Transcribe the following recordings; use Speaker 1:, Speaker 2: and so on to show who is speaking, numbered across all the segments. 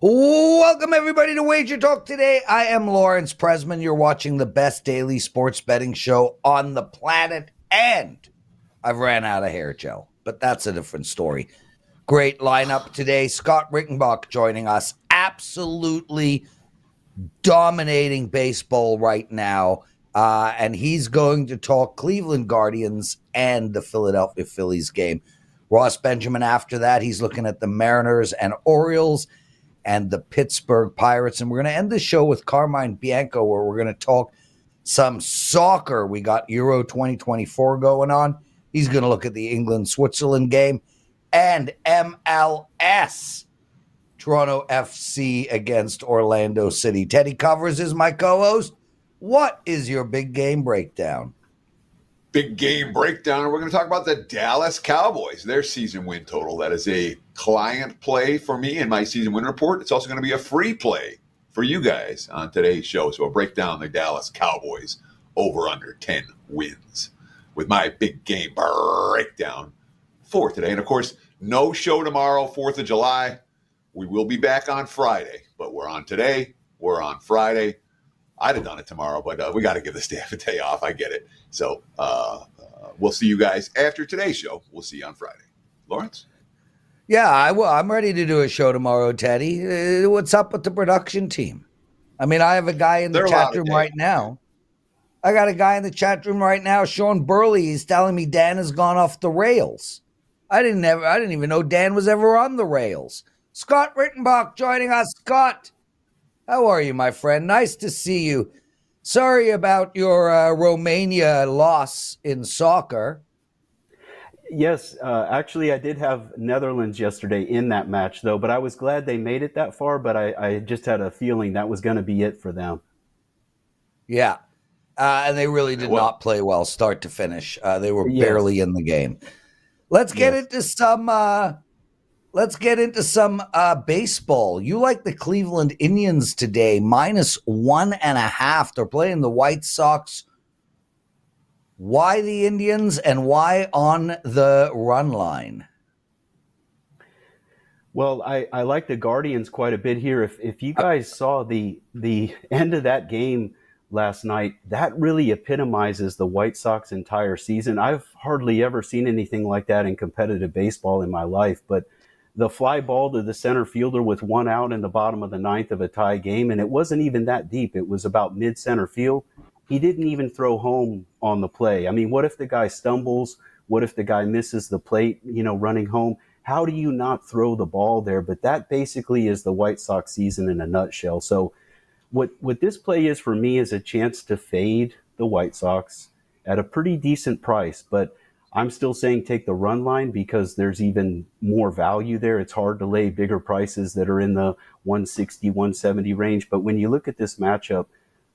Speaker 1: Welcome, everybody, to WagerTalk Today. I am Lawrence Presman. You're watching the best daily sports betting show on the planet, and I've ran out of hair gel, but that's a different story. Great lineup today. Scott Rickenbach joining us. Absolutely dominating baseball right now, and he's going to talk Cleveland Guardians and the Philadelphia Phillies game. Ross Benjamin after that. He's looking at the Mariners and Orioles and the Pittsburgh Pirates. And we're going to end the show with Carmine Bianco, where we're going to talk some soccer. We got Euro 2024 going on. He's going to look at the England-Switzerland game and MLS. Toronto FC against Orlando City. Teddy Covers is my co-host. What is your big game breakdown?
Speaker 2: Big game breakdown. We're going to talk about the Dallas Cowboys, their season win total. That is a client play for me in my season win report. It's also going to be a free play for you guys on today's show. So we'll break down the Dallas Cowboys over under 10 wins with my big game breakdown for today. And of course, no show tomorrow, 4th of July. We will be back on Friday, but we're on today. We're on Friday. I'd have done it tomorrow, but we got to give the staff a day off. I get it. So we'll see you guys after today's show. We'll see you on Friday. Lawrence?
Speaker 1: Yeah, I will. I'm ready to do a show tomorrow, Teddy. What's up with the production team? I mean, I have a guy in the chat room right now. I got a guy in the chat room right now, Sean Burley. He's telling me Dan has gone off the rails. I didn't even know Dan was ever on the rails. Scott Rickenbach joining us. Scott, how are you, my friend? Nice to see you. Sorry about your Romania loss in soccer.
Speaker 3: Yes, actually, I did have Netherlands yesterday in that match, though, but I was glad they made it that far, but I just had a feeling that was going to be it for them.
Speaker 1: Yeah, and they really did not play well start to finish. They were barely in the game. Let's get into some baseball. You like the Cleveland Indians today, -1.5. They're playing the White Sox. Why the Indians and why on the run line?
Speaker 3: Well, I like the Guardians quite a bit here. If you guys saw the end of that game last night, that really epitomizes the White Sox entire season. I've hardly ever seen anything like that in competitive baseball in my life, but the fly ball to the center fielder with one out in the bottom of the ninth of a tie game, and it wasn't even that deep. It was about mid-center field. He didn't even throw home on the play. I mean, what if the guy stumbles? What if the guy misses the plate, running home? How do you not throw the ball there? But that basically is the White Sox season in a nutshell. So what this play is for me is a chance to fade the White Sox at a pretty decent price. But I'm still saying take the run line because there's even more value there. It's hard to lay bigger prices that are in the 160, 170 range. But when you look at this matchup,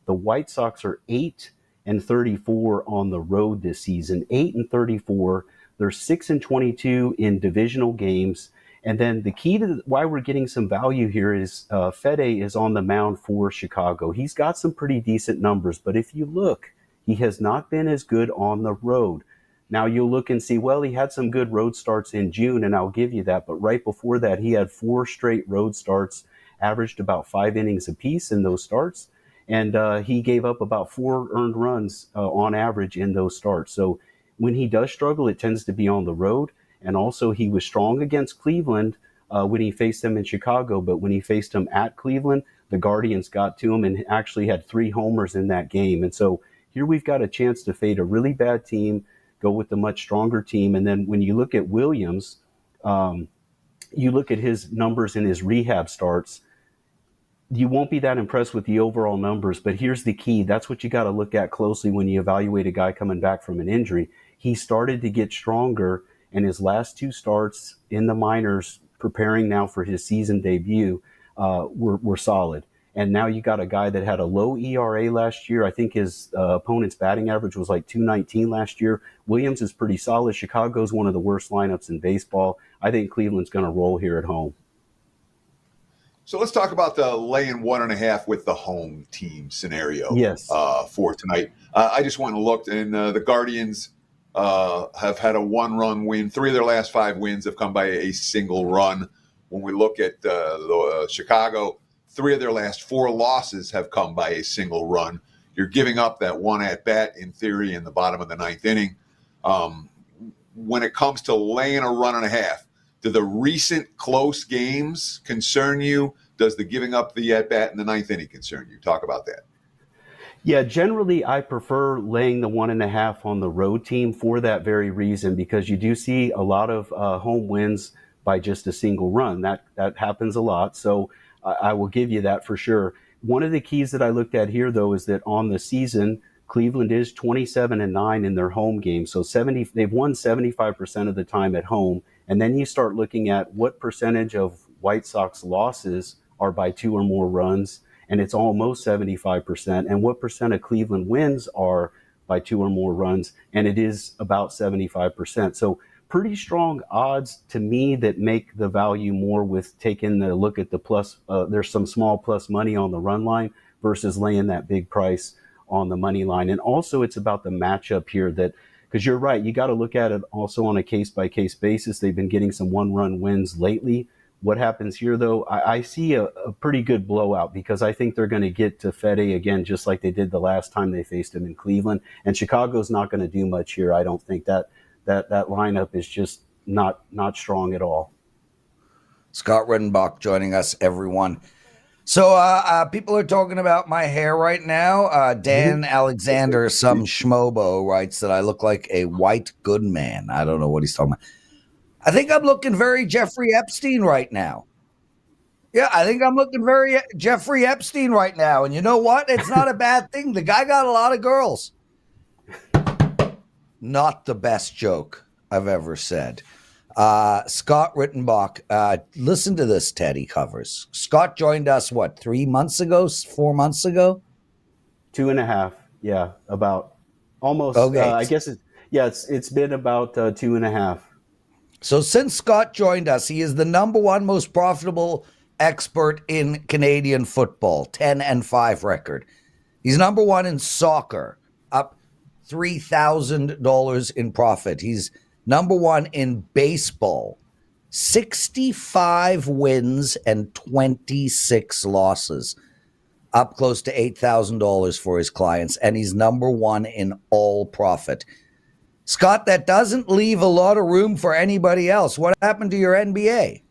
Speaker 3: the White Sox are 8-34 on the road this season. 8-34. They're 6-22 in divisional games. And then the key to why we're getting some value here is Fede is on the mound for Chicago. He's got some pretty decent numbers, but if you look, he has not been as good on the road. Now you'll look and see, well, he had some good road starts in June, and I'll give you that. But right before that, he had 4 straight road starts, averaged about 5 innings apiece in those starts. And he gave up about 4 earned runs on average in those starts. So when he does struggle, it tends to be on the road. And also he was strong against Cleveland when he faced them in Chicago. But when he faced them at Cleveland, the Guardians got to him and actually had 3 homers in that game. And so here we've got a chance to fade a really bad team, go with the much stronger team. And then when you look at Williams, you look at his numbers in his rehab starts, you won't be that impressed with the overall numbers, but here's the key. That's what you got to look at closely when you evaluate a guy coming back from an injury. He started to get stronger, and his last 2 starts in the minors, preparing now for his season debut, were solid. And now you got a guy that had a low ERA last year. I think his opponent's batting average was like 219 last year. Williams is pretty solid. Chicago's one of the worst lineups in baseball. I think Cleveland's going to roll here at home.
Speaker 2: So let's talk about the laying 1.5 with the home team scenario.
Speaker 3: Yes.
Speaker 2: For tonight. I just went and looked, and the Guardians have had a 1-run win. 3 of their last 5 wins have come by a single run. when we look at Chicago, 3 of their last 4 losses have come by a single run. You're giving up that one at bat in theory in the bottom of the 9th inning. When it comes to laying a run and a half, do the recent close games concern you? Does the giving up the at bat in the 9th inning concern you? Talk about that.
Speaker 3: Yeah, generally I prefer laying the 1.5 on the road team for that very reason, because you do see a lot of home wins by just a single run. That happens a lot. So I will give you that for sure. One of the keys that I looked at here, though, is that on the season, Cleveland is 27-9 in their home games. So they've won 75% of the time at home. And then you start looking at what percentage of White Sox losses are by 2 or more runs, and it's almost 75%. And what percent of Cleveland wins are by 2 or more runs, and it is about 75%. So pretty strong odds to me that make the value more with taking the look at the plus. There's some small plus money on the run line versus laying that big price on the money line. And also it's about the matchup here, that because you're right, you got to look at it also on a case-by-case basis. They've been getting some one-run wins lately. What happens here, though, I see a pretty good blowout, because I think they're going to get to Fede again, just like they did the last time they faced him in Cleveland. And Chicago's not going to do much here. I don't think that lineup is just not strong at all.
Speaker 1: Scott Rickenbach joining us, everyone. So people are talking about my hair right now. Dan Alexander, some schmobo, writes that I look like a white good man. I don't know what he's talking about. I think I'm looking very Jeffrey Epstein right now. Yeah, I think I'm looking very Jeffrey Epstein right now. And you know what? It's not a bad thing. The guy got a lot of girls. Not the best joke I've ever said. Scott Rickenbach, listen to this, Teddy Covers. Scott joined us, 3 months ago, 4 months ago?
Speaker 3: 2.5. Yeah, about almost.
Speaker 1: Okay.
Speaker 3: I guess it's been about 2.5.
Speaker 1: So since Scott joined us, he is the number 1 most profitable expert in Canadian football, 10-5 record. He's number 1 in soccer, up $3,000 in profit. He's number 1 in baseball, 65 wins and 26 losses, up close to $8,000 for his clients. And he's number 1 in all profit. Scott, that doesn't leave a lot of room for anybody else. What happened to your NBA?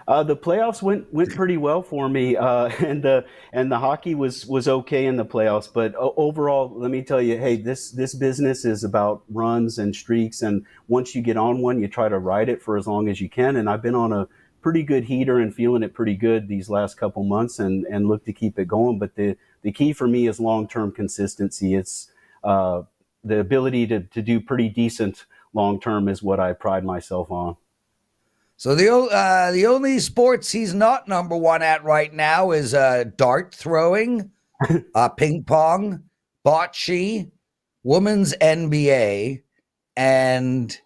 Speaker 3: The playoffs went pretty well for me, and the hockey was okay in the playoffs. But overall, let me tell you, hey, this business is about runs and streaks, and once you get on one, you try to ride it for as long as you can. And I've been on a pretty good heater and feeling it pretty good these last couple months, and look to keep it going. But the key for me is long-term consistency. It's the ability to do pretty decent long-term is what I pride myself on.
Speaker 1: So the only sports he's not number 1 at right now is dart throwing, ping pong, bocce, women's NBA, and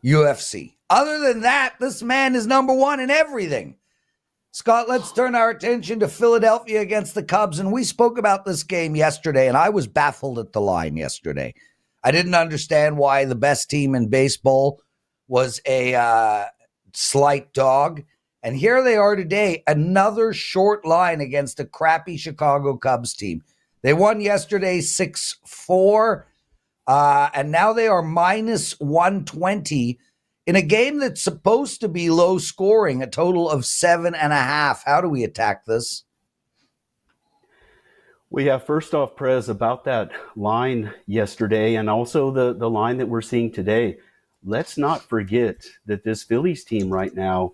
Speaker 1: UFC. Other than that, this man is number 1 in everything. Scott, let's turn our attention to Philadelphia against the Cubs. And we spoke about this game yesterday, and I was baffled at the line yesterday. I didn't understand why the best team in baseball was a slight dog. And here they are today, another short line against a crappy Chicago Cubs team. They won yesterday 6-4, and now they are minus 120 in a game that's supposed to be low scoring, a total of 7.5. How do we attack this?
Speaker 3: Well, yeah, first off, Prez, about that line yesterday and also the line that we're seeing today, let's not forget that this Phillies team right now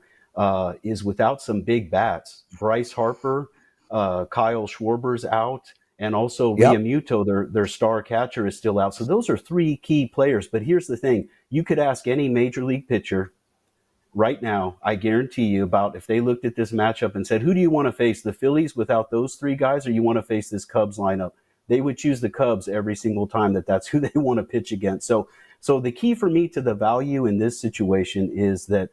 Speaker 3: is without some big bats. Bryce Harper, Kyle Schwarber's out, and also Realmuto, their star catcher, is still out. So those are 3 key players. But here's the thing. You could ask any major league pitcher right now, I guarantee you, about if they looked at this matchup and said, who do you want to face, the Phillies without those 3 guys, or you want to face this Cubs lineup? They would choose the Cubs every single time that's who they want to pitch against. So the key for me to the value in this situation is that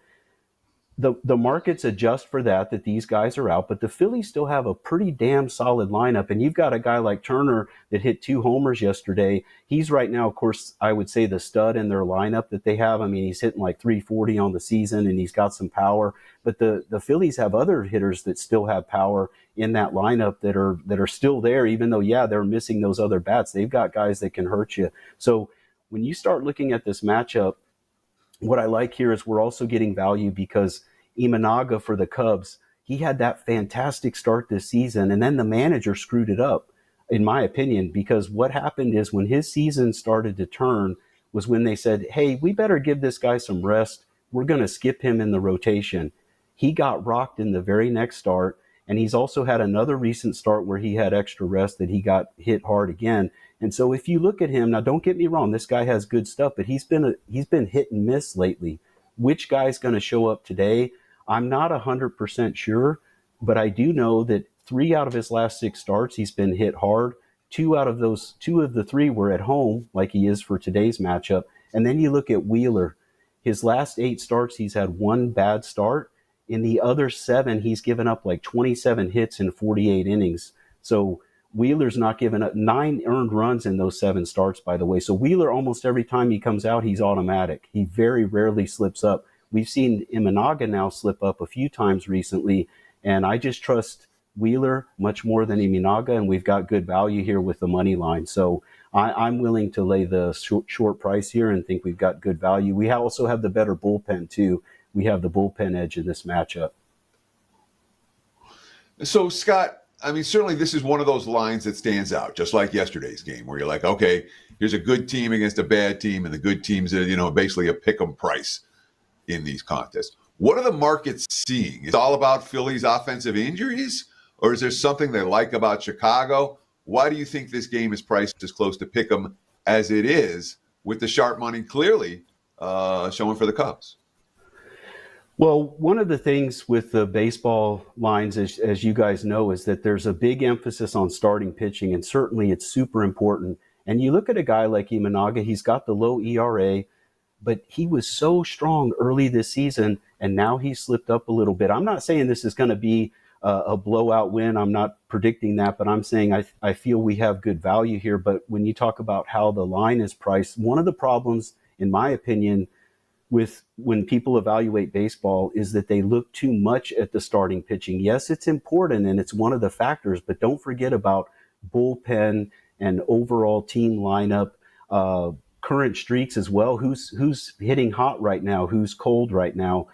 Speaker 3: the markets adjust for that these guys are out, but the Phillies still have a pretty damn solid lineup. And you've got a guy like Turner that hit 2 homers yesterday. He's right now, of course, I would say the stud in their lineup that they have. I mean, he's hitting like 340 on the season, and he's got some power. But the Phillies have other hitters that still have power in that lineup that are still there, even though, yeah, they're missing those other bats. They've got guys that can hurt you. So when you start looking at this matchup, what I like here is we're also getting value because Imanaga for the Cubs, he had that fantastic start this season, and then the manager screwed it up, in my opinion, because what happened is when his season started to turn was when they said, hey, we better give this guy some rest. We're going to skip him in the rotation. He got rocked in the very next start, and he's also had another recent start where he had extra rest that he got hit hard again. And so if you look at him, now don't get me wrong, this guy has good stuff, but he's been hit and miss lately. Which guy's going to show up today? I'm not 100% sure, but I do know that 3 out of his last 6 starts, he's been hit hard. 2 of the 3 were at home, like he is for today's matchup. And then you look at Wheeler. His last 8 starts, he's had 1 bad start. In the other 7, he's given up like 27 hits in 48 innings. So Wheeler's not giving up 9 earned runs in those 7 starts, by the way. So Wheeler, almost every time he comes out, he's automatic. He very rarely slips up. We've seen Imanaga now slip up a few times recently, and I just trust Wheeler much more than Imanaga, and we've got good value here with the money line. So I'm willing to lay the short price here and think we've got good value. We also have the better bullpen, too. We have the bullpen edge in this matchup.
Speaker 2: So, Scott, I mean, certainly this is one of those lines that stands out, just like yesterday's game, where you're like, okay, here's a good team against a bad team, and the good teams are, basically a pick-em price in these contests. What are the markets seeing? Is it all about Philly's offensive injuries, or is there something they like about Chicago? Why do you think this game is priced as close to pick-em as it is, with the sharp money clearly showing for the Cubs?
Speaker 3: Well, one of the things with the baseball lines, as you guys know, is that there's a big emphasis on starting pitching, and certainly it's super important. And you look at a guy like Imanaga, he's got the low ERA, but he was so strong early this season, and now he's slipped up a little bit. I'm not saying this is going to be a blowout win. I'm not predicting that, but I'm saying I feel we have good value here. But when you talk about how the line is priced, one of the problems, in my opinion, with when people evaluate baseball is that they look too much at the starting pitching. Yes, it's important, and it's one of the factors, but don't forget about bullpen and overall team lineup, current streaks as well. Who's hitting hot right now? Who's cold right now?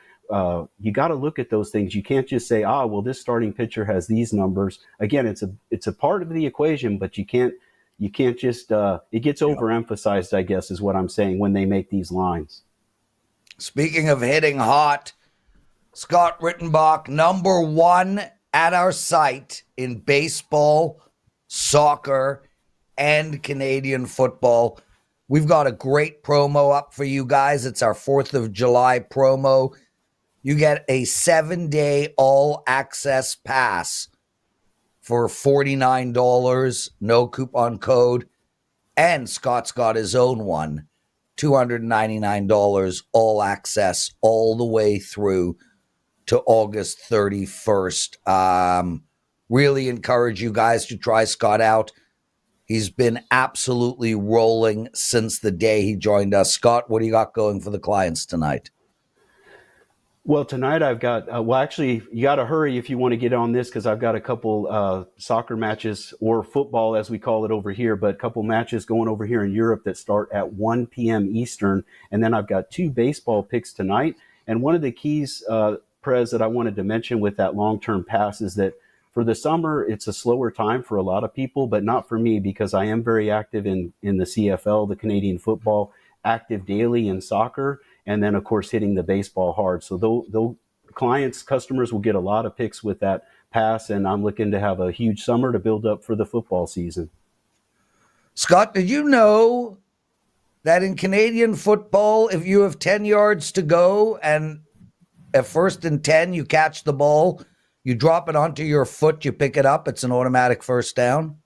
Speaker 3: You got to look at those things. You can't just say, well, this starting pitcher has these numbers. Again, it's a part of the equation, but you can't just it gets overemphasized, I guess, is what I'm saying when they make these lines.
Speaker 1: Speaking of hitting hot, Scott Rickenbach, number 1 at our site in baseball, soccer, and Canadian football. We've got a great promo up for you guys. It's our 4th of July promo. You get a 7-day all-access pass for $49, no coupon code. And Scott's got his own one, $299, all access all the way through to August 31st. Really encourage you guys to try Scott out. He's been absolutely rolling since the day he joined us. Scott, what do you got going for the clients tonight?
Speaker 3: Well, tonight I've got, actually, you got to hurry if you want to get on this, because I've got a couple soccer matches, or football as we call it over here, but a couple matches going over here in Europe that start at 1 p.m. Eastern. And then I've got 2 baseball picks tonight. And one of the keys, Prez, that I wanted to mention with that long-term pass is that for the summer, it's a slower time for a lot of people, but not for me, because I am very active in the CFL, the Canadian football, active daily in soccer, and then, of course, hitting the baseball hard. So those customers will get a lot of picks with that pass, and I'm looking to have a huge summer to build up for the football season.
Speaker 1: Scott, did you know that in Canadian football, if you have 10 yards to go and at 1st and 10, you catch the ball, you drop it onto your foot, you pick it up, it's an automatic first down?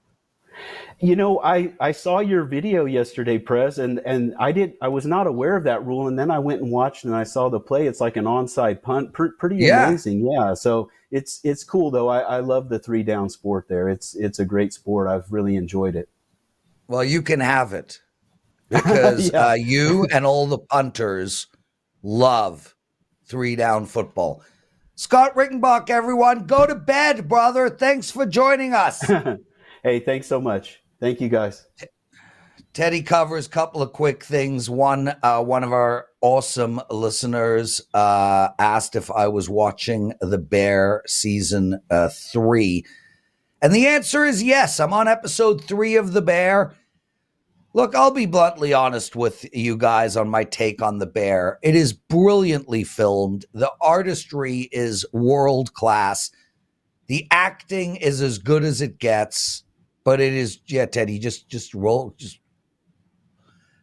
Speaker 3: I saw your video yesterday, Prez, and I was not aware of that rule, and then I went and watched and I saw the play. It's like an onside punt, pretty
Speaker 1: Yeah.
Speaker 3: amazing. Yeah, so it's cool though. I love the 3-down sport there. It's a great sport. I've really enjoyed it.
Speaker 1: Well, you can have it because
Speaker 3: Yeah.
Speaker 1: you and all the punters love 3-down football. Scott Rickenbach, everyone, go to bed, brother. Thanks for joining us.
Speaker 3: Hey, thanks so much. Thank you, guys.
Speaker 1: Teddy covers a couple of quick things. One of our awesome listeners asked if I was watching The Bear season 3. And the answer is yes. I'm on episode 3 of The Bear. Look, I'll be bluntly honest with you guys on my take on The Bear. It is brilliantly filmed. The artistry is world class. The acting is as good as it gets. But it is, yeah, Teddy, just roll.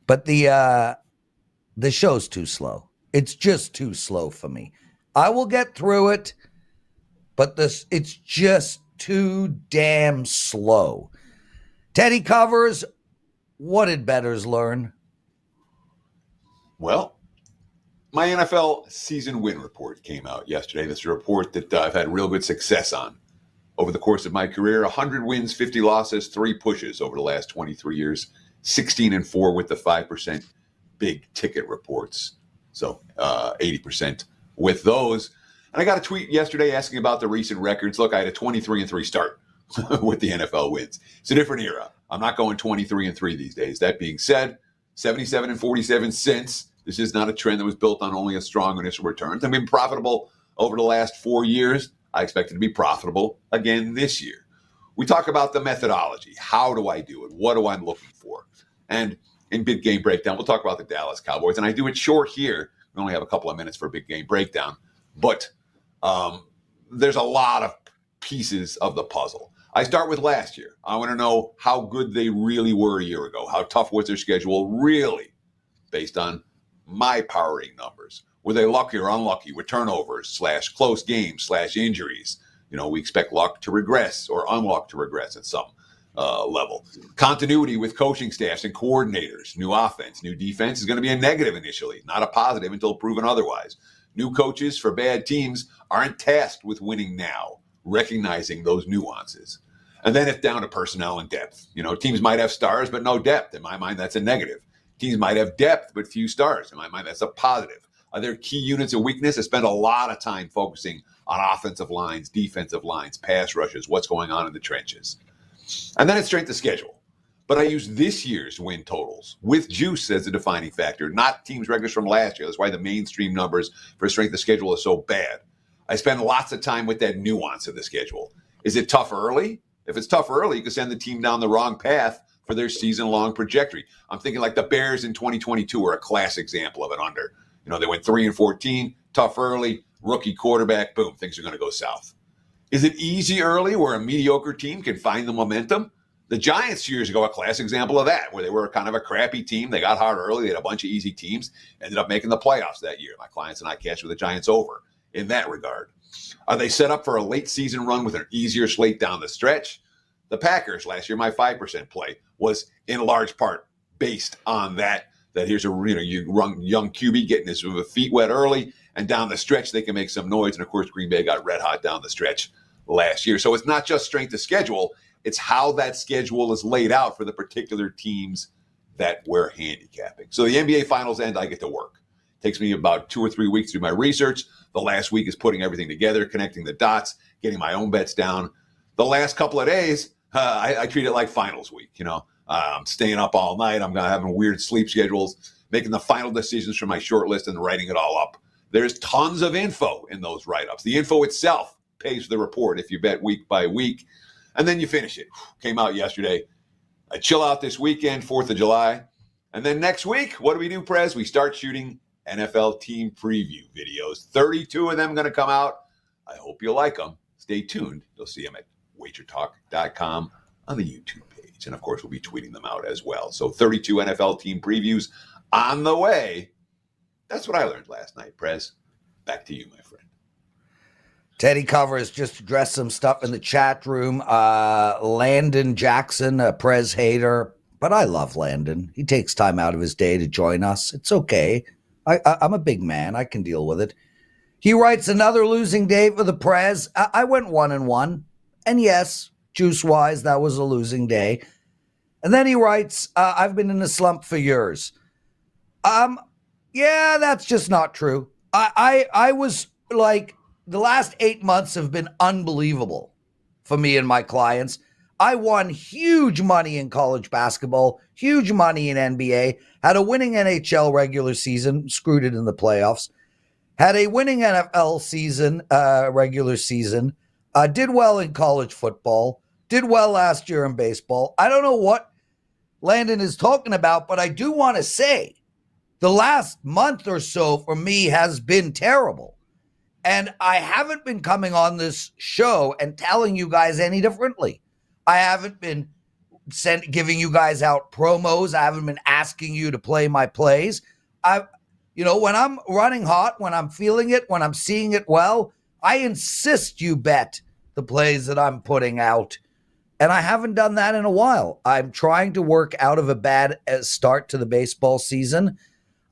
Speaker 1: But the show's too slow. It's just too slow for me. I will get through it, but it's just too damn slow. Teddy covers. What did bettors learn?
Speaker 2: Well, my NFL season win report came out yesterday. This is a report that I've had real good success on over the course of my career. 100 wins, 50 losses, 3 pushes over the last 23 years, 16-4 with the 5% big ticket reports. So 80% with those. And I got a tweet yesterday asking about the recent records. Look, I had a 23-3 start with the NFL wins. It's a different era. I'm not going 23-3 these days. That being said, 77-47 since. This is not a trend that was built on only a strong initial returns. I've been profitable over the last 4 years. I expect it to be profitable again this year. We talk about the methodology. How do I do it? What do I looking for? And in Big Game Breakdown, we'll talk about the Dallas Cowboys. And I do it short here. We only have a couple of minutes for a Big Game Breakdown. But there's a lot of pieces of the puzzle. I start with last year. I want to know how good they really were a year ago. How tough was their schedule really based on my powering numbers? Were they lucky or unlucky with turnovers / close games / injuries? We expect luck to regress or unluck to regress at some level. Continuity with coaching staffs and coordinators. New offense, new defense is going to be a negative initially, not a positive until proven otherwise. New coaches for bad teams aren't tasked with winning now, recognizing those nuances. And then it's down to personnel and depth. Teams might have stars, but no depth. In my mind, that's a negative. Teams might have depth, but few stars. In my mind, that's a positive. Are there key units of weakness? I spend a lot of time focusing on offensive lines, defensive lines, pass rushes, what's going on in the trenches. And then it's strength of schedule. But I use this year's win totals with juice as a defining factor, not teams' records from last year. That's why the mainstream numbers for strength of schedule are so bad. I spend lots of time with that nuance of the schedule. Is it tough early? If it's tough early, you can send the team down the wrong path for their season-long trajectory. I'm thinking like the Bears in 2022 are a class example of an under. They went 3-14, tough early, rookie quarterback, boom, things are going to go south. Is it easy early where a mediocre team can find the momentum? The Giants years ago, a class example of that, where they were kind of a crappy team. They got hot early. They had a bunch of easy teams, ended up making the playoffs that year. My clients and I cashed with the Giants over in that regard. Are they set up for a late season run with an easier slate down the stretch? The Packers last year, my 5% play was in large part based on that here's a you run young QB getting his feet wet early, and down the stretch they can make some noise. And of course, Green Bay got red hot down the stretch last year. So it's not just strength of schedule; it's how that schedule is laid out for the particular teams that we're handicapping. So the NBA Finals end, I get to work. It takes me about 2 or 3 weeks to do my research. The last week is putting everything together, connecting the dots, getting my own bets down. The last couple of days, I treat it like finals week. I'm staying up all night. I'm having weird sleep schedules, making the final decisions for my short list and writing it all up. There's tons of info in those write-ups. The info itself pays for the report if you bet week by week, and then you finish it. Came out yesterday. I chill out this weekend, 4th of July. And then next week, what do we do, Prez? We start shooting NFL team preview videos. 32 of them going to come out. I hope you like them. Stay tuned. You'll see them at WagerTalk.com on the YouTube page. And, of course, we'll be tweeting them out as well. So 32 NFL team previews on the way. That's what I learned last night, Prez. Back to you, my friend.
Speaker 1: Teddy Covers just addressed some stuff in the chat room. Landon Jackson, a Prez hater, but I love Landon. He takes time out of his day to join us. It's okay. I'm a big man. I can deal with it. He writes, another losing day for the Prez. I went 1-1. And yes, juice-wise, that was a losing day. And then he writes, I've been in a slump for years. Yeah, that's just not true. I was like, the last 8 months have been unbelievable for me and my clients. I won huge money in college basketball, huge money in NBA, had a winning NHL regular season, screwed it in the playoffs, had a winning NFL season, regular season, did well in college football, did well last year in baseball. I don't know what Landon is talking about, but I do want to say the last month or so for me has been terrible. And I haven't been coming on this show and telling you guys any differently. I haven't been giving you guys out promos. I haven't been asking you to play my plays. When I'm running hot, when I'm feeling it, when I'm seeing it well, I insist you bet the plays that I'm putting out. And I haven't done that in a while. I'm trying to work out of a bad start to the baseball season.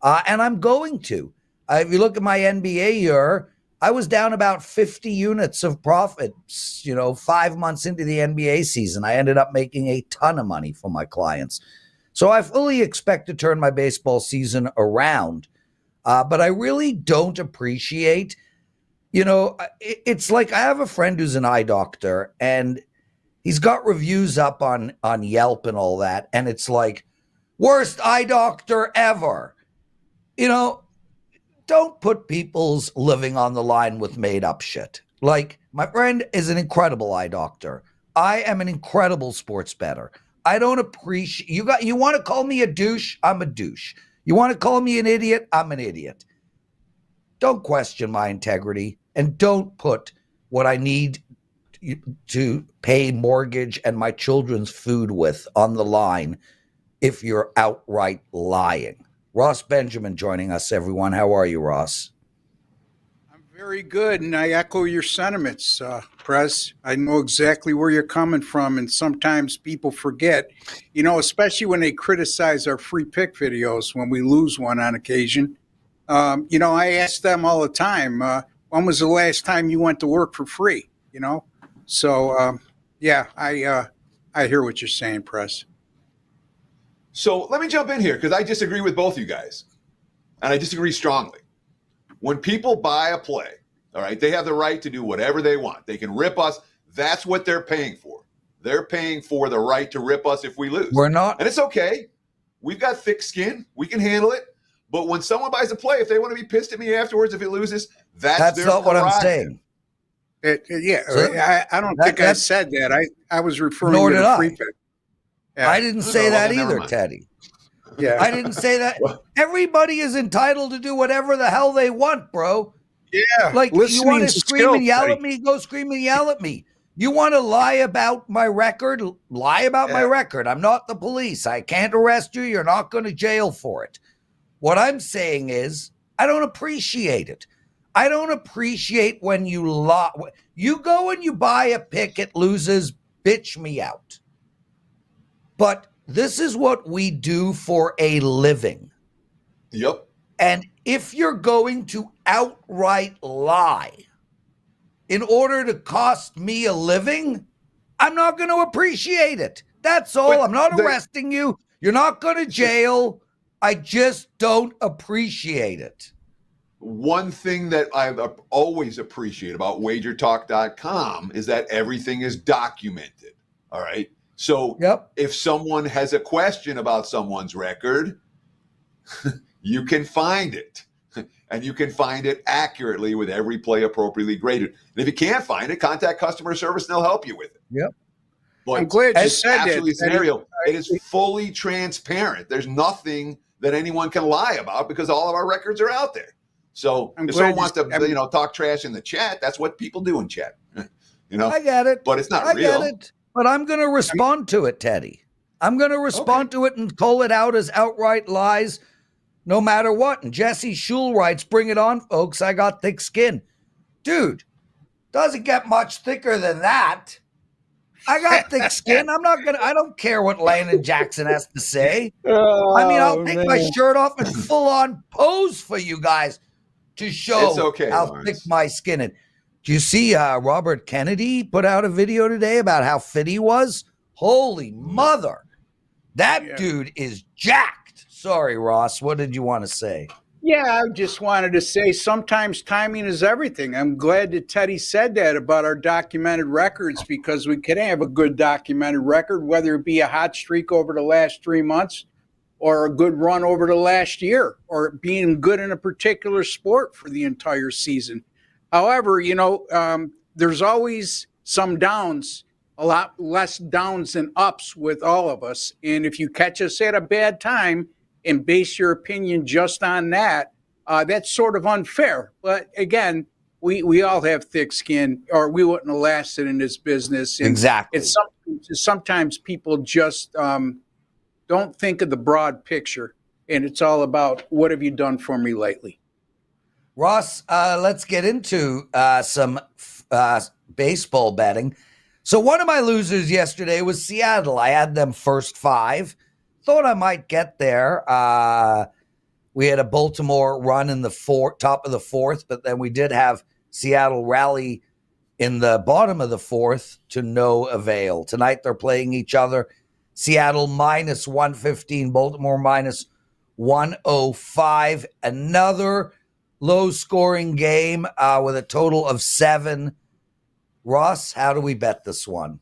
Speaker 1: And I'm going to. If you look at my NBA year, I was down about 50 units of profit, 5 months into the NBA season. I ended up making a ton of money for my clients. So I fully expect to turn my baseball season around. But I really don't appreciate, it's like I have a friend who's an eye doctor and he's got reviews up on Yelp and all that. And it's like, worst eye doctor ever. Don't put people's living on the line with made up shit. Like, my friend is an incredible eye doctor. I am an incredible sports bettor. I don't appreciate you want to call me a douche? I'm a douche. You want to call me an idiot? I'm an idiot. Don't question my integrity and don't put what I need to pay mortgage and my children's food with on the line if you're outright lying. Ross Benjamin joining us, everyone. How are you, Ross?
Speaker 4: I'm very good, and I echo your sentiments, Prez. I know exactly where you're coming from, and sometimes people forget, especially when they criticize our free pick videos when we lose one on occasion. I ask them all the time, when was the last time you went to work for free? So, I hear what you're saying, Prez.
Speaker 2: So let me jump in here because I disagree with both you guys. And I disagree strongly. When people buy a play, all right, they have the right to do whatever they want. They can rip us. That's what they're paying for. They're paying for the right to rip us if we lose.
Speaker 1: We're not.
Speaker 2: And it's okay. We've got thick skin. We can handle it. But when someone buys a play, if they want to be pissed at me afterwards if it loses, that's their
Speaker 1: not what I'm saying.
Speaker 4: I don't think I said that. I was referring to the free pick.
Speaker 1: Yeah. I didn't say that either, Teddy.
Speaker 4: Yeah,
Speaker 1: I didn't say that. Everybody is entitled to do whatever the hell they want, bro.
Speaker 4: Yeah.
Speaker 1: Like, you want to scream and yell at me? Go scream and yell at me. You want to lie about my record? Lie about my record. I'm not the police. I can't arrest you. You're not going to jail for it. What I'm saying is, I don't appreciate it. I don't appreciate when you lie. You go and you buy a pick, it loses, bitch me out. But this is what we do for a living.
Speaker 2: Yep.
Speaker 1: And if you're going to outright lie in order to cost me a living, I'm not going to appreciate it. That's all. But I'm not arresting you. You're not going to jail. I just don't appreciate it.
Speaker 2: One thing that I've always appreciated about WagerTalk.com is that everything is documented. All right. So if someone has a question about someone's record, you can find it. And you can find it accurately with every play appropriately graded. And if you can't find it, contact customer service and they'll help you with it.
Speaker 1: Yep.
Speaker 2: But
Speaker 4: I'm glad you said
Speaker 2: absolutely
Speaker 4: that.
Speaker 2: Scenario. It is fully transparent. There's nothing that anyone can lie about because all of our records are out there. So if someone wants to talk trash in the chat, that's what people do in chat.
Speaker 1: I get it.
Speaker 2: But it's not real.
Speaker 1: I get it. But I'm going to respond to it, Teddy. I'm going to respond to it and call it out as outright lies no matter what. And Jesse Schul writes, bring it on, folks. I got thick skin. Dude, Doesn't get much thicker than that. I got thick skin. I don't care what Landon Jackson has to say. I'll take my shirt off and full on pose for you guys to show how
Speaker 2: Lawrence.
Speaker 1: thick my skin is. Do you see Robert Kennedy put out a video today about how fit he was? Holy mother. That dude is jacked. Sorry, Ross. What did you want to say?
Speaker 4: Yeah, I just wanted to say sometimes timing is everything. I'm glad that Teddy said that about our documented records, because we can have a good documented record, whether it be a hot streak over the last 3 months or a good run over the last year, or being good in a particular sport for the entire season. However, there's always some downs, a lot less downs than ups with all of us. And if you catch us at a bad time and base your opinion just on that, that's sort of unfair. But again, we all have thick skin, or we wouldn't have lasted in this business. And
Speaker 1: exactly.
Speaker 4: Sometimes people just don't think of the broad picture, and it's all about what have you done for me lately.
Speaker 1: Ross, let's get into some baseball betting. So one of my losers yesterday was Seattle. I had them first 5. Thought I might get there. We had a Baltimore run in the top of the 4th, but then we did have Seattle rally in the bottom of the 4th to no avail. Tonight they're playing each other. Seattle minus 115, Baltimore minus 105. Another low-scoring game with a total of 7. Ross, how do we bet this one?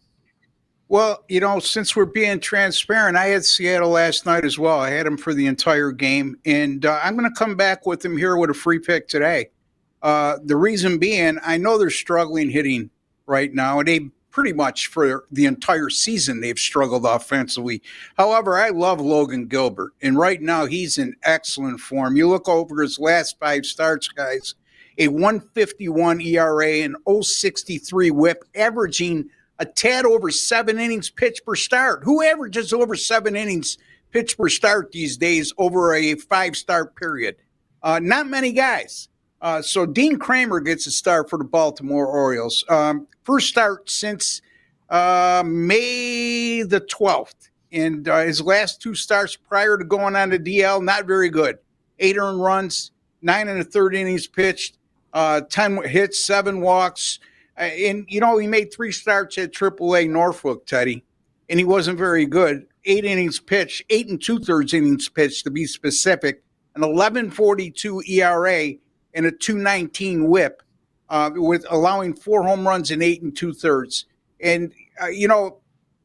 Speaker 4: Well, since we're being transparent, I had Seattle last night as well. I had them for the entire game, and I'm going to come back with them here with a free pick today. The reason being, I know they're struggling hitting right now, and they pretty much for the entire season they've struggled offensively. However, I love Logan Gilbert, and right now he's in excellent form. You look over his last 5 starts, guys, a 151 ERA and 063 whip, averaging a tad over 7 innings pitched per start. Who averages over 7 innings pitched per start these days over a 5-start period? Not many guys. So Dean Kramer gets a start for the Baltimore Orioles. First start since May the 12th. And his last 2 starts prior to going on the DL, not very good. 8 earned runs, 9 1/3 innings pitched, 10 hits, 7 walks. And, he made 3 starts at AAA Norfolk, Teddy, and he wasn't very good. 8 innings pitched, 8 2/3 innings pitched to be specific, an 11.42 ERA and a 2.19 whip, with allowing 4 home runs in 8 2/3. And,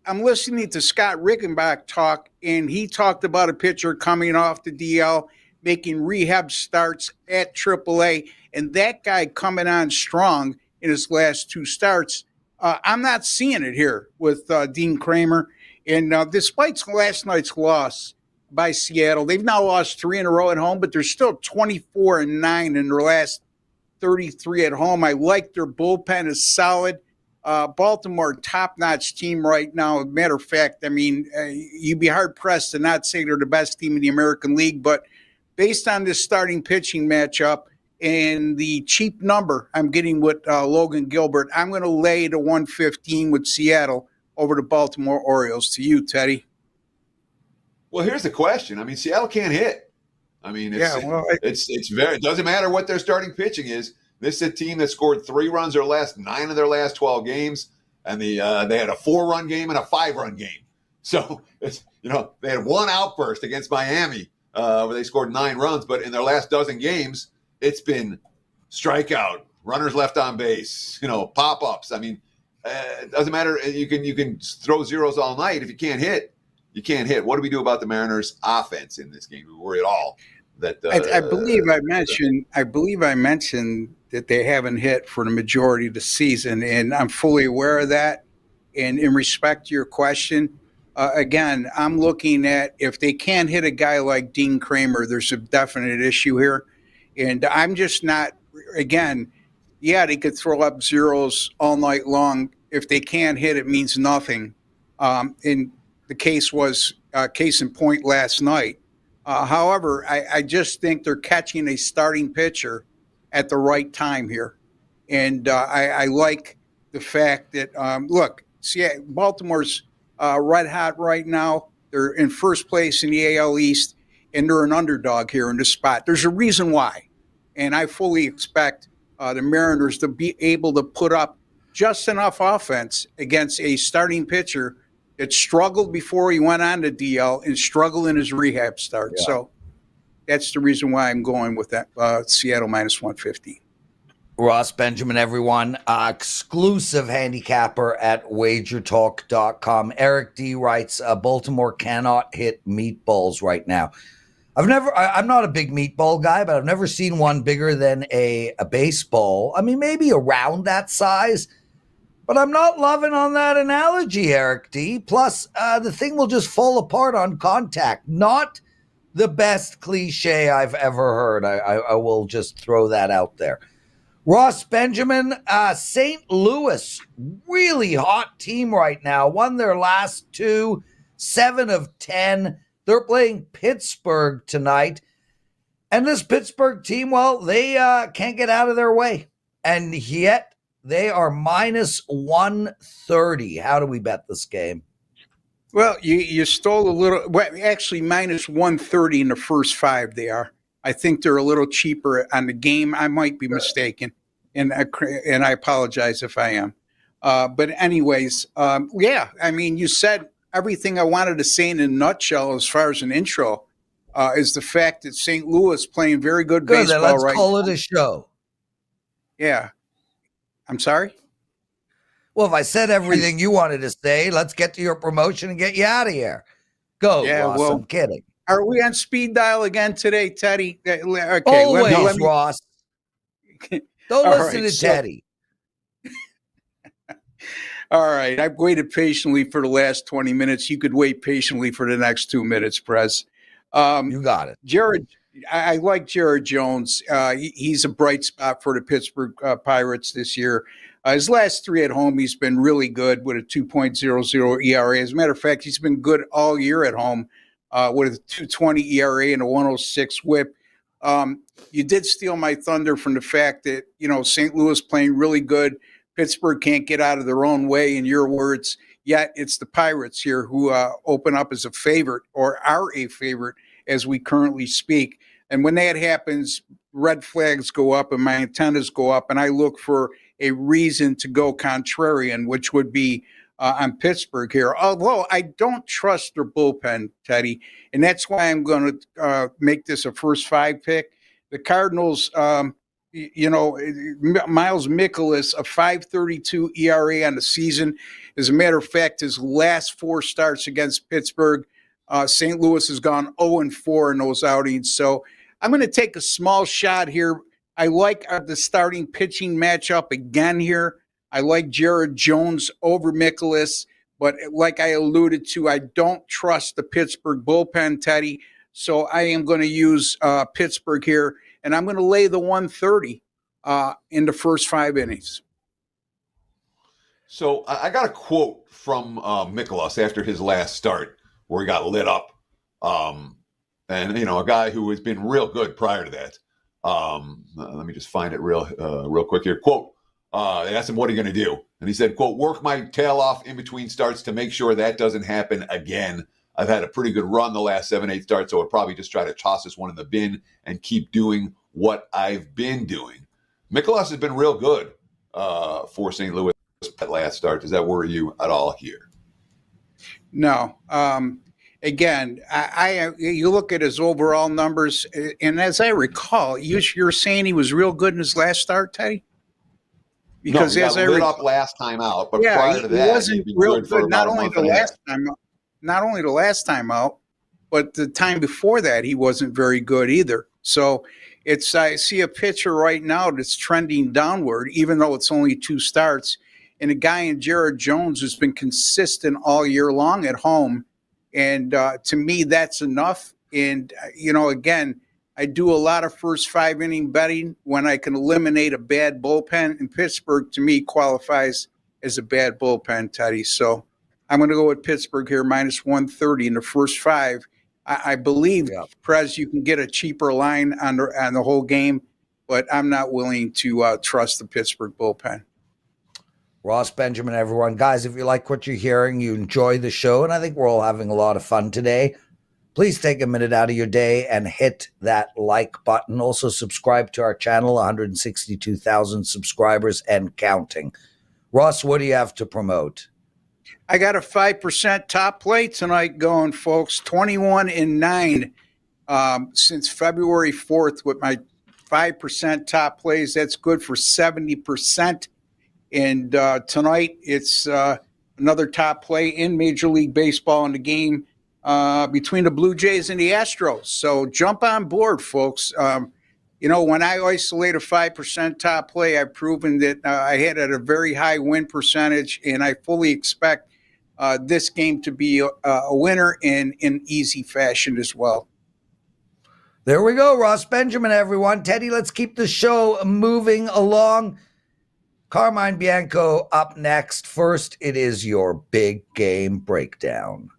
Speaker 4: I'm listening to Scott Rickenbach talk, and he talked about a pitcher coming off the DL, making rehab starts at AAA, and that guy coming on strong in his last 2 starts. I'm not seeing it here with Dean Kramer. And despite last night's loss by Seattle, they've now lost 3 in a row at home, but they're still 24-9 in their last 33 at home. I like their bullpen is solid. Baltimore, top-notch team right now. Matter of fact, you'd be hard-pressed to not say they're the best team in the American League, but based on this starting pitching matchup, and the cheap number I'm getting with Logan Gilbert, I'm going to lay the 115 with Seattle over the Baltimore Orioles. To you, Teddy.
Speaker 2: Well, here's the question. Seattle can't hit. It doesn't matter what their starting pitching is. This is a team that scored 3 runs their last 9 of their last 12 games, and they had a 4-run game and a 5-run game. So they had 1 outburst against Miami where they scored 9 runs, but in their last dozen games, it's been strikeout, runners left on base, pop-ups. It doesn't matter. You can throw zeros all night. If you can't hit, you can't hit. What do we do about the Mariners' offense in this game? Do we worry at all that
Speaker 4: I believe I mentioned that they haven't hit for the majority of the season, and I'm fully aware of that. And in respect to your question, again, I'm looking at if they can't hit a guy like Dean Kramer, there's a definite issue here. And I'm just not, again, they could throw up zeros all night long. If they can't hit, it means nothing. And the case was case in point last night. However, I just think they're catching a starting pitcher at the right time here. And I like the fact that, look, Baltimore's red hot right now. They're in first place in the AL East, and they're an underdog here in this spot. There's a reason why. And I fully expect the Mariners to be able to put up just enough offense against a starting pitcher that struggled before he went on to DL and struggled in his rehab start.
Speaker 1: Yeah.
Speaker 4: So that's the reason why I'm going with that Seattle minus 150.
Speaker 1: Ross Benjamin, everyone, exclusive handicapper at WagerTalk.com. Eric D writes, Baltimore cannot hit meatballs right now. I'm not a big meatball guy, but I've never seen one bigger than a baseball. I mean, maybe around that size, but I'm not loving on that analogy, Eric D. Plus, the thing will just fall apart on contact. Not the best cliche I've ever heard. I will just throw that out there. Ross Benjamin, St. Louis, really hot team right now. Won their last 2, 7 of 10. They're playing Pittsburgh tonight. And this Pittsburgh team, well, they can't get out of their way. And yet they are minus 130. How do we bet this game?
Speaker 4: Well, you stole a little. Well, actually, minus 130 in the first 5 they are. I think they're a little cheaper on the game. I might be mistaken, and I apologize if I am. But anyways, yeah, I mean, you said everything I wanted to say in a nutshell as far as an intro is the fact that St. Louis playing very good baseball
Speaker 1: then let's
Speaker 4: right
Speaker 1: call
Speaker 4: now.
Speaker 1: it a show.
Speaker 4: Yeah. I'm sorry?
Speaker 1: Well, if I said everything you wanted to say, let's get to your promotion and get you out of here. Go,
Speaker 4: Yeah,
Speaker 1: Ross.
Speaker 4: well,
Speaker 1: I'm kidding.
Speaker 4: Are we on speed dial again today, Teddy? Okay,
Speaker 1: Always,
Speaker 4: let me
Speaker 1: Ross. Don't
Speaker 4: All
Speaker 1: listen
Speaker 4: right,
Speaker 1: to
Speaker 4: so-
Speaker 1: Teddy.
Speaker 4: All right, I've waited patiently for the last 20 minutes. You could wait patiently for the next 2 minutes, Prez.
Speaker 1: You got it.
Speaker 4: Jared, I like Jared Jones. He's a bright spot for the Pittsburgh Pirates this year. His last 3 at home, he's been really good with a 2.00 ERA. As a matter of fact, he's been good all year at home with a 2.20 ERA and a 1.06 WHIP. You did steal my thunder from the fact that, St. Louis playing really good. Pittsburgh can't get out of their own way, in your words. Yet it's the Pirates here who open up as a favorite, or are a favorite as we currently speak. And when that happens, red flags go up and my antennas go up, and I look for a reason to go contrarian, which would be on Pittsburgh here. Although I don't trust their bullpen, Teddy, and that's why I'm going to make this a first 5 pick. The Cardinals, Miles Mikolas, a 5.32 ERA on the season. As a matter of fact, his last 4 starts against Pittsburgh, St. Louis has gone 0-4 in those outings. So I'm going to take a small shot here. I like the starting pitching matchup again here. I like Jared Jones over Mikolas, but like I alluded to, I don't trust the Pittsburgh bullpen, Teddy. So I am going to use Pittsburgh here, and I'm going to lay the 130 in the first 5 innings.
Speaker 2: So I got a quote from Mikolas after his last start where he got lit up. And, a guy who has been real good prior to that. Let me just find it real quick here. Quote, they asked him, what are you going to do? And he said, quote, work my tail off in between starts to make sure that doesn't happen again. I've had a pretty good run the last 7-8 starts, so I'd probably just try to toss this one in the bin and keep doing what I've been doing. Mikolas has been real good for St. Louis at last start. Does that worry you at all here?
Speaker 4: No. Again, you look at his overall numbers, and as I recall, you're saying he was real good in his last start, Teddy?
Speaker 2: Because he got lit up last time out, but prior to that,
Speaker 4: he wasn't real good. Not only the last time out, but the time before that, he wasn't very good either. So I see a pitcher right now that's trending downward, even though it's only 2 starts, and a guy in Jared Jones who's been consistent all year long at home. And to me, that's enough. And, again, I do a lot of first 5 inning betting when I can eliminate a bad bullpen. And Pittsburgh, to me, qualifies as a bad bullpen, Teddy. So I'm going to go with Pittsburgh here, minus 130 in the first 5. I believe, Prez, you can get a cheaper line on the whole game. but I'm not willing to trust the Pittsburgh bullpen.
Speaker 1: Ross, Benjamin, everyone. Guys, if you like what you're hearing, you enjoy the show, and I think we're all having a lot of fun today, please take a minute out of your day and hit that like button. Also, subscribe to our channel, 162,000 subscribers and counting. Ross, what do you have to promote?
Speaker 4: I got a 5% top play tonight going, folks. 21-9 since February 4th with my 5% top plays. That's good for 70%. And tonight it's another top play in Major League Baseball in the game between the Blue Jays and the Astros. So jump on board, folks. When I isolate a 5% top play, I've proven that I had at a very high win percentage, and I fully expect this game to be a winner in easy fashion as well.
Speaker 1: There we go, Ross, Benjamin, everyone. Teddy, let's keep the show moving along. Carmine Bianco up next. First, it is your big game breakdown.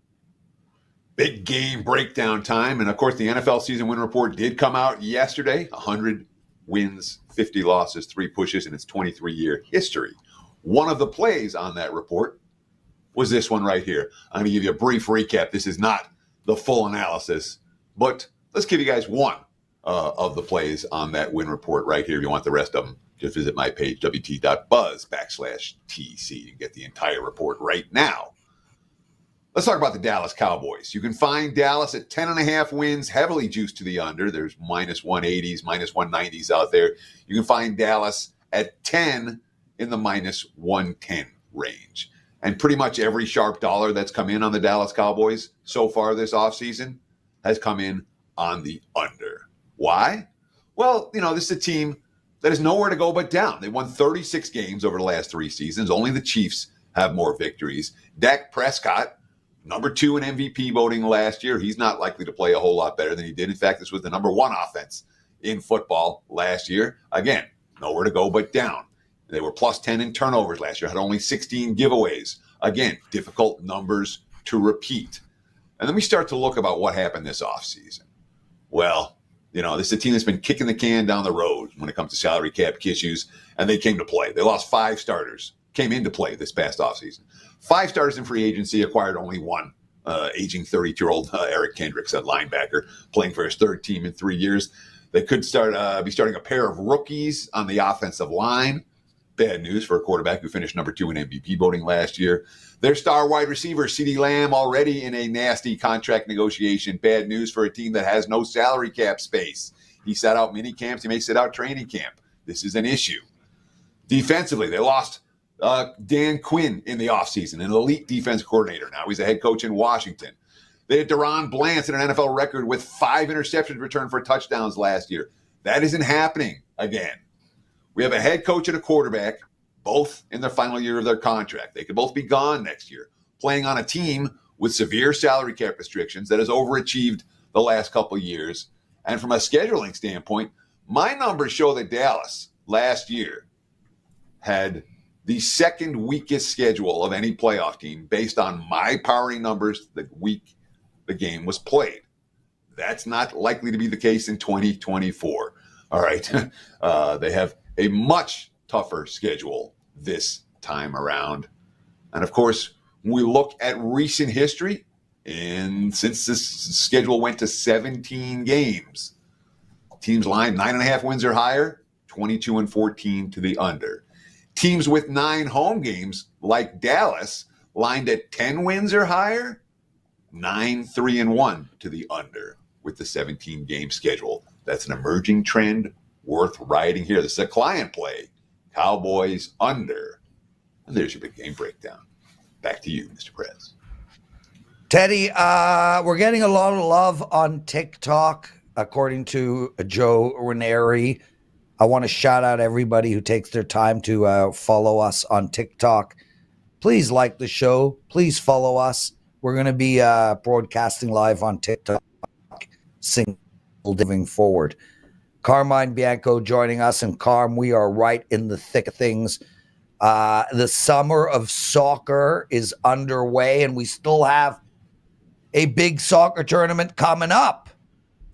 Speaker 2: Big game breakdown time. And of course, the NFL season win report did come out yesterday. 100 wins, 50 losses, 3 pushes in its 23-year history. One of the plays on that report was this one right here. I'm going to give you a brief recap. This is not the full analysis, but let's give you guys one of the plays on that win report right here. If you want the rest of them, just visit my page, wt.buzz/TC. You can get the entire report right now. Let's talk about the Dallas Cowboys. You can find Dallas at 10.5 wins, heavily juiced to the under. There's minus 180s, minus 190s out there. You can find Dallas at 10 in the minus 110 range. And pretty much every sharp dollar that's come in on the Dallas Cowboys so far this offseason has come in on the under. Why? Well, this is a team that has nowhere to go but down. They won 36 games over the last 3 seasons. Only the Chiefs have more victories. Dak Prescott, number 2 in MVP voting last year. He's not likely to play a whole lot better than he did. In fact, this was the number 1 offense in football last year. Again, nowhere to go but down. They were plus 10 in turnovers last year, had only 16 giveaways. Again, difficult numbers to repeat. And then we start to look about what happened this offseason. Well, this is a team that's been kicking the can down the road when it comes to salary cap issues, and they came to play. They lost 5 starters, came into play this past offseason. 5 starters in free agency, acquired only 1, aging 32-year-old Eric Kendricks, a linebacker, playing for his 3rd team in 3 years. They could be starting a pair of rookies on the offensive line. Bad news for a quarterback who finished number 2 in MVP voting last year. Their star wide receiver, CeeDee Lamb, already in a nasty contract negotiation. Bad news for a team that has no salary cap space. He sat out mini camps. He may sit out training camp. This is an issue. Defensively, they lost Dan Quinn in the offseason, an elite defense coordinator. Now he's a head coach in Washington. They had Deron Bland set an NFL record with 5 interceptions returned for touchdowns last year. That isn't happening again. We have a head coach and a quarterback, both in their final year of their contract. They could both be gone next year, playing on a team with severe salary cap restrictions that has overachieved the last couple of years. And from a scheduling standpoint, my numbers show that Dallas last year had the 2nd weakest schedule of any playoff team based on my powering numbers the week the game was played. That's not likely to be the case in 2024. All right. They have a much tougher schedule this time around. And of course, when we look at recent history, and since this schedule went to 17 games, teams lined 9.5 wins or higher, 22-14 to the under. Teams with 9 home games, like Dallas, lined at 10 wins or higher, 9-3-1 to the under with the 17-game schedule. That's an emerging trend worth riding here. This is a client play. Cowboys under. And there's your big game breakdown. Back to you, Mr. Prez.
Speaker 1: Teddy, we're getting a lot of love on TikTok, according to Joe Ranieri. I want to shout out everybody who takes their time to follow us on TikTok. Please like the show. Please follow us. We're going to be broadcasting live on TikTok, moving forward. Carmine Bianco joining us, and Carm, we are right in the thick of things. The summer of soccer is underway, and we still have a big soccer tournament coming up.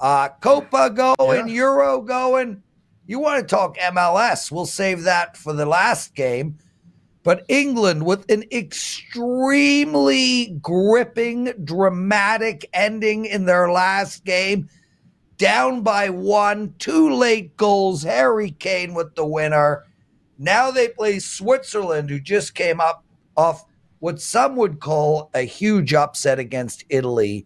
Speaker 1: Copa going, Euro going. You want to talk MLS? We'll save that for the last game. But England, with an extremely gripping, dramatic ending in their last game, down by 1, 2 late goals, Harry Kane with the winner. Now they play Switzerland, who just came up off what some would call a huge upset against Italy.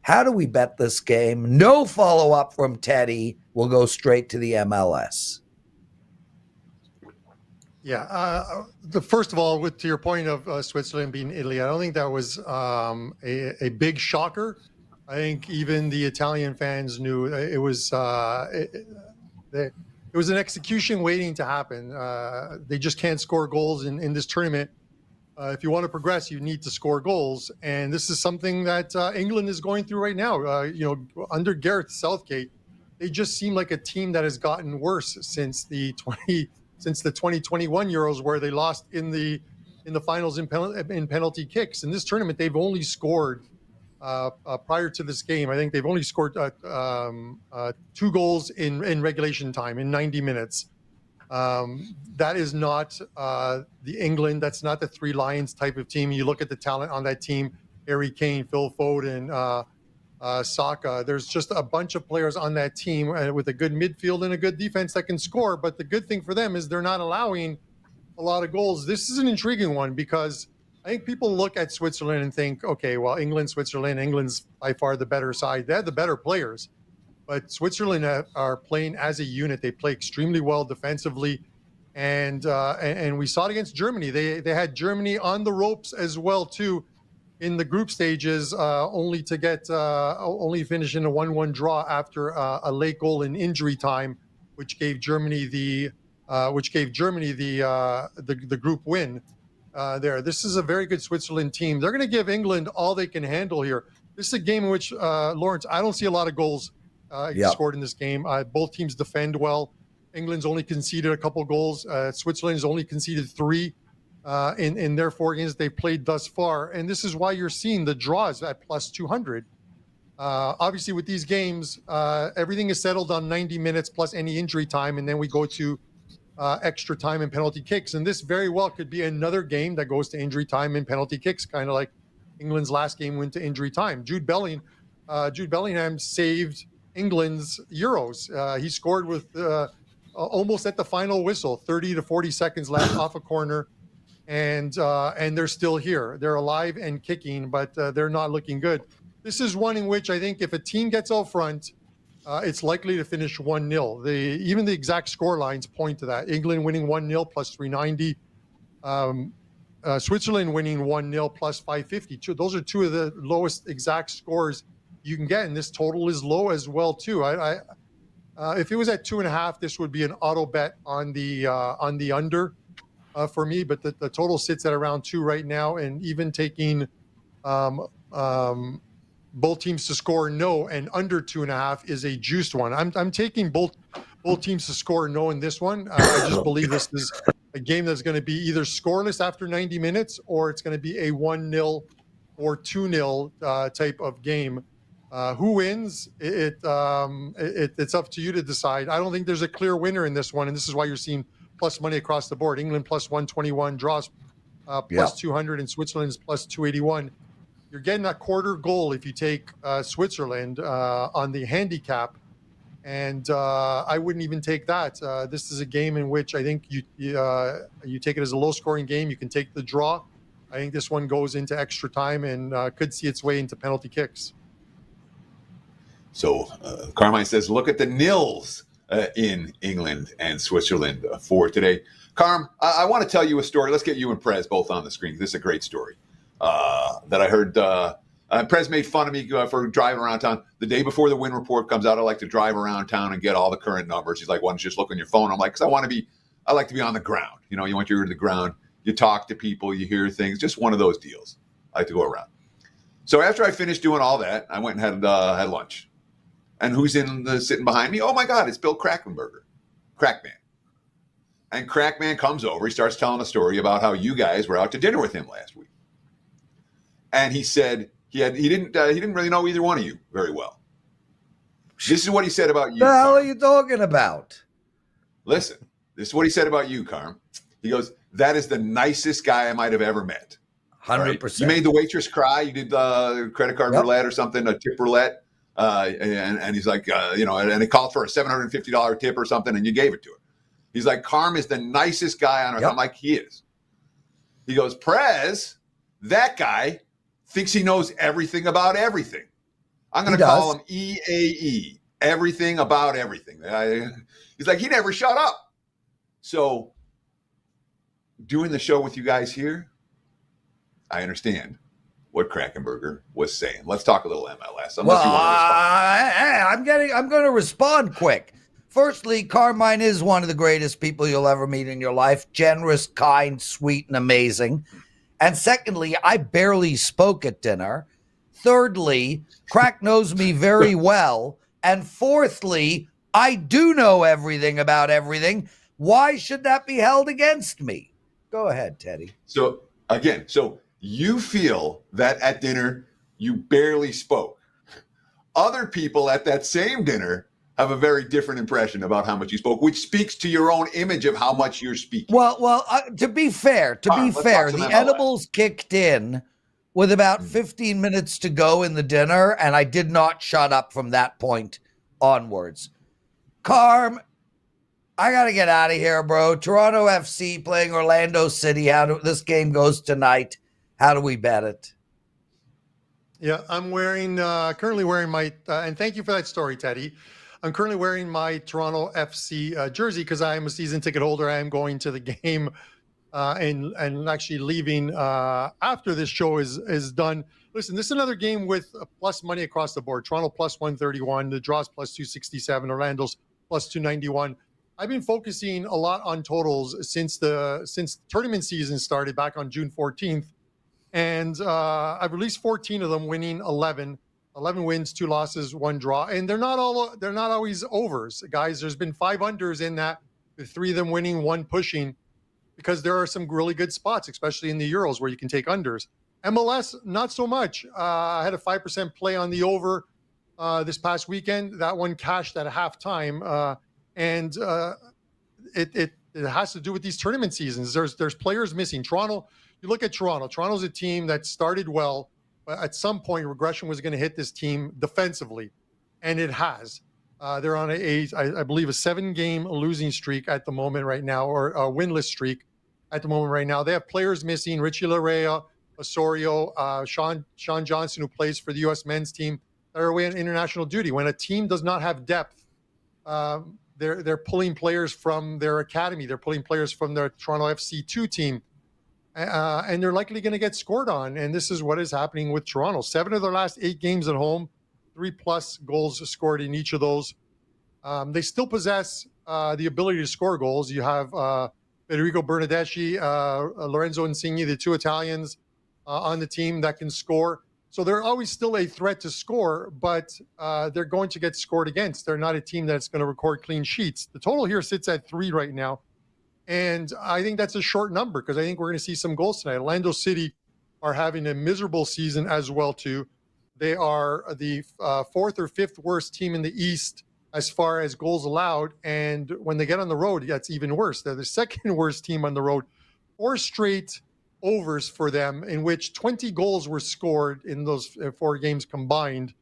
Speaker 1: How do we bet this game? No follow-up from Teddy. We'll go straight to the MLS.
Speaker 5: Yeah. First of all, to your point of Switzerland beating Italy, I don't think that was a big shocker. I think even the Italian fans knew it was an execution waiting to happen. They just can't score goals in this tournament. If you want to progress, you need to score goals, and this is something that England is going through right now. Under Gareth Southgate, they just seem like a team that has gotten worse since the 2021 Euros, where they lost in the finals in penalty kicks. In this tournament, they've only scored prior to this game. I think they've only scored 2 goals in regulation time in 90 minutes. That is not the England. That's not the Three Lions type of team. You look at the talent on that team: Harry Kane, Phil Foden, Saka. There's just a bunch of players on that team with a good midfield and a good defense that can score. But the good thing for them is they're not allowing a lot of goals. This is an intriguing one because I think people look at Switzerland and think, okay, well, Switzerland, England's by far the better side. They have the better players. But Switzerland are playing as a unit. They play extremely well defensively. And we saw it against Germany. They had Germany on the ropes as well, too, in the group stages, only to finish in a 1-1 draw after a late goal in injury time, which gave Germany the group win there. This is a very good Switzerland team. They're going to give England all they can handle here. This is a game in which, Lawrence, I don't see a lot of goals scored in this game. Both teams defend well. England's only conceded a couple goals. Switzerland's only conceded 3 in their 4 games they've played thus far. And this is why you're seeing the draws at plus 200. Obviously, with these games, everything is settled on 90 minutes plus any injury time, and then we go to extra time and penalty kicks. And this very well could be another game that goes to injury time and penalty kicks, kind of like England's last game went to injury time. Jude Bellingham saved England's Euros. He scored with almost at the final whistle, 30 to 40 seconds left off a corner, and they're still here. They're alive and kicking, but they're not looking good. This is one in which I think if a team gets out front, it's likely to finish 1-0. Even the exact score lines point to that. England winning 1-0 plus 390. Switzerland winning 1-0 plus 550. Those are 2 of the lowest exact scores you can get, and this total is low as well too. If it was at 2.5, this would be an auto bet on the under for me. But the total sits at around 2 right now, and even taking both teams to score no and under 2.5 is a juiced one. I'm taking both teams to score no in this one. I just believe this is a game that's going to be either scoreless after 90 minutes or it's going to be a 1-0 or 2-0 type of game. Who wins? It's up to you to decide. I don't think there's a clear winner in this one, and this is why you're seeing plus money across the board. England plus 121, draws plus 200, and Switzerland's plus 281. You're getting a quarter goal if you take Switzerland on the handicap, and I wouldn't even take that. This is a game in which I think you take it as a low-scoring game. You can take the draw. I think this one goes into extra time and could see its way into penalty kicks.
Speaker 2: So Carmine says, look at the nils in England and Switzerland for today. Carm, I want to tell you a story. Let's get you and Prez both on the screen. This is a great story that I heard. Prez made fun of me for driving around town. The day before the win report comes out, I like to drive around town and get all the current numbers. He's like, why don't you just look on your phone? I'm like, because I like to be on the ground. You know, you want your ear to the ground. You talk to people, you hear things. Just one of those deals. I like to go around. So after I finished doing all that, I went and had lunch. And who's sitting behind me? Oh, my God, it's Bill Crackman. And Crackman comes over. He starts telling a story about how you guys were out to dinner with him last week. And he said he didn't really know either one of you very well. This is what he said about you.
Speaker 1: What the hell are you talking about?
Speaker 2: listen, this is what he said about you, Carm. He goes, that is the nicest guy I might have ever met.
Speaker 1: 100%.
Speaker 2: You made the waitress cry. You did credit card roulette or something, a tip roulette. And he's like, and he called for a $750 tip or something, and you gave it to her. He's like, Carm is the nicest guy on earth. I'm like, he is. He goes, Prez, that guy thinks he knows everything about everything. I'm going to call him EAE, everything about everything. He's like, he never shut up. So doing the show with you guys here, I understand what Krackenberger was saying. Let's talk a little MLS. I'm
Speaker 1: going to respond quick. Firstly, Carmine is one of the greatest people you'll ever meet in your life. Generous, kind, sweet, and amazing. And secondly, I barely spoke at dinner. Thirdly, Crack knows me very well. And fourthly, I do know everything about everything. Why should that be held against me? Go ahead, Teddy.
Speaker 2: So you feel that at dinner you barely spoke. Other people at that same dinner have a very different impression about how much you spoke, which speaks to your own image of how much you're speaking.
Speaker 1: Well, to be fair, the edibles kicked in with about 15 minutes to go in the dinner, and I did not shut up from that point onwards. Carm, I got to get out of here, bro. Toronto FC playing Orlando City. This game goes tonight. How do we bet it?
Speaker 5: Yeah, I'm currently wearing my, and thank you for that story, Teddy. I'm currently wearing my Toronto FC jersey because I am a season ticket holder. I am going to the game and actually leaving after this show is done. Listen, this is another game with plus money across the board. Toronto plus 131, the draws plus 267, Orlando's plus 291. I've been focusing a lot on totals since tournament season started back on June 14th. And I've released 14 of them, winning 11 wins, 2 losses, 1 draw. And they're not always overs, guys. There's been 5 unders in that, with 3 of them winning, 1 pushing, because there are some really good spots, especially in the Euros, where you can take unders. MLS, not so much. I had a 5% play on the over this past weekend. That one cashed at halftime. And it has to do with these tournament seasons. There's players missing. Toronto, you look at Toronto. Toronto's a team that started well, but at some point regression was going to hit this team defensively, and it has. They're on I believe a 7-game losing streak at the moment right now, or a winless streak at the moment right now. They have players missing: Richie Larea, Osorio, Sean Johnson, who plays for the U.S. men's team, that are away on international duty. When a team does not have depth, they're pulling players from their academy. They're pulling players from their Toronto FC2 team. And they're likely going to get scored on. And this is what is happening with Toronto. 7 of their last 8 games at home, 3+ goals scored in each of those. They still possess the ability to score goals. You have Federico Bernardeschi, Lorenzo Insigne, the 2 Italians on the team that can score. So they're always still a threat to score, but they're going to get scored against. They're not a team that's going to record clean sheets. The total here sits at 3 right now. And I think that's a short number because I think we're going to see some goals tonight. Orlando City are having a miserable season as well, too. They are the 4th or 5th worst team in the East as far as goals allowed. And when they get on the road, that's even worse. They're the 2nd worst team on the road. 4 straight overs for them, in which 20 goals were scored in those 4 games combined.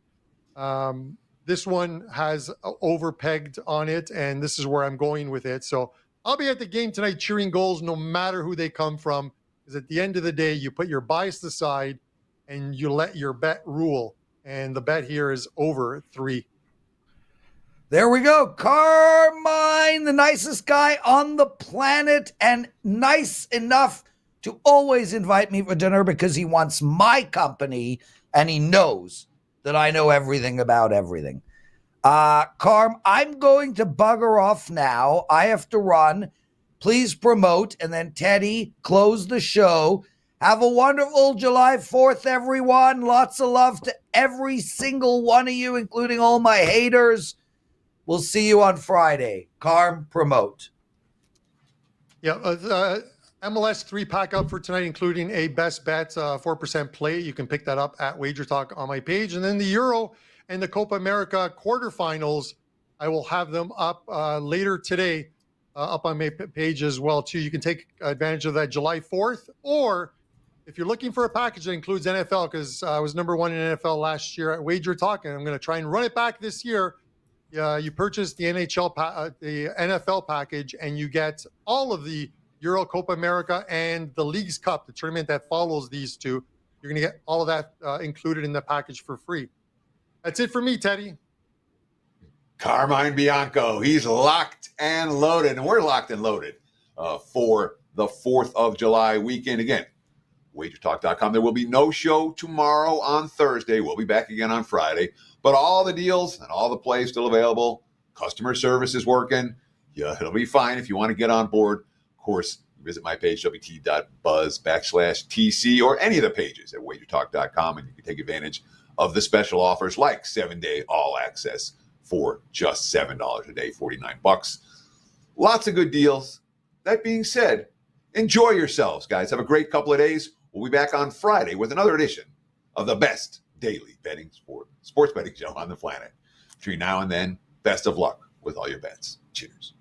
Speaker 5: This one has overpegged on it, and this is where I'm going with it. So I'll be at the game tonight cheering goals no matter who they come from, because at the end of the day, you put your bias aside and you let your bet rule. And the bet here is over 3.
Speaker 1: There we go. Carmine, the nicest guy on the planet, and nice enough to always invite me for dinner because he wants my company and he knows that I know everything about everything. Carm, I'm going to bugger off now. I have to run. Please promote, and then Teddy, close the show. Have a wonderful July 4th, everyone. Lots of love to every single one of you, including all my haters. We'll see you on Friday. Carm, promote.
Speaker 5: Yeah, MLS 3-pack up for tonight, including a best bet 4% play. You can pick that up at WagerTalk on my page. And then the Euro and the Copa America quarterfinals, I will have them up later today. up on my page as well too. You can take advantage of that July 4th, or if you're looking for a package that includes NFL, because I was number 1 in NFL last year at WagerTalk, and I'm going to try and run it back this year. You purchase the the NFL package, and you get all of the Euro, Copa America, and the Leagues Cup, the tournament that follows these two. You're going to get all of that included in the package for free. That's it for me, Teddy.
Speaker 2: Carmine Bianco, he's locked and loaded, and we're locked and loaded for the 4th of July weekend. Again, WagerTalk.com. There will be no show tomorrow on Thursday. We'll be back again on Friday. But all the deals and all the plays still available. Customer service is working. Yeah, it'll be fine if you want to get on board. Of course, visit my page, wt.buzz/TC, or any of the pages at WagerTalk.com, and you can take advantage of the special offers like 7-day all access for just $7 a day, $49. Lots of good deals. That being said, enjoy yourselves, guys. Have a great couple of days. We'll be back on Friday with another edition of the best daily sports betting show on the planet. Between now and then, best of luck with all your bets. Cheers.